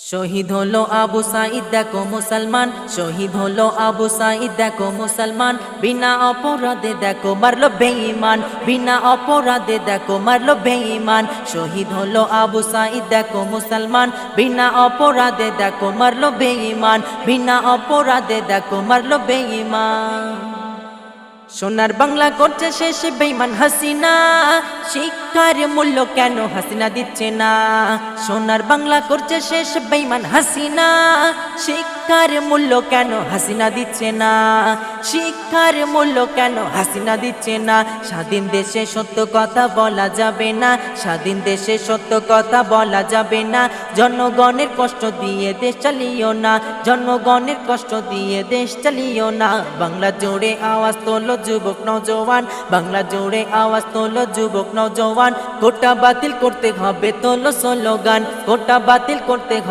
শহীদ হলো আবু সাঈদ দেখো মুসলমান, শহীদ হলো আবু সাঈদ দেখো মুসলমান, বিনা অপরাধে দেখো মারলো বেঈমান, বিনা অপরাধে দেখো মারলো বেঈমান। শহীদ হলো আবু সাঈদ দেখো মুসলমান, বিনা অপরাধে দেখো মারলো বেঈমান, বিনা অপরাধে দেখো মারলো বেঈমান। সোনার বাংলা করছে শেষ বেঈমান হাসিনা, শিক্ষার মূল্য কেন হাসিনা দিচ্ছে না? সোনার বাংলা করছে শেষ বেঈমান হাসিনা, শিক্ষার মূল্য কেন হাসিনা দিচ্ছে না? শিক্ষার মূল্য কেন হাসিনা দিচ্ছে না? স্বাধীন দেশে সত্য কথা বলা যাবে না, স্বাধীন দেশে সত্য কথা বলা যাবে না। জনগণের কষ্ট দিয়ে দেশ চালিও না, জনগণের কষ্ট দিয়ে দেশ চালিও না। বাংলা জোড়ে আওয়াজ তোলো যুবক নওজওয়ান, বাংলা জোড়ে আওয়াজ তোলো যুবক নওজওয়ান। কোটা বাতিল করতে হবে তোলো স্লোগান, কোটা বাতিল করতে হবে।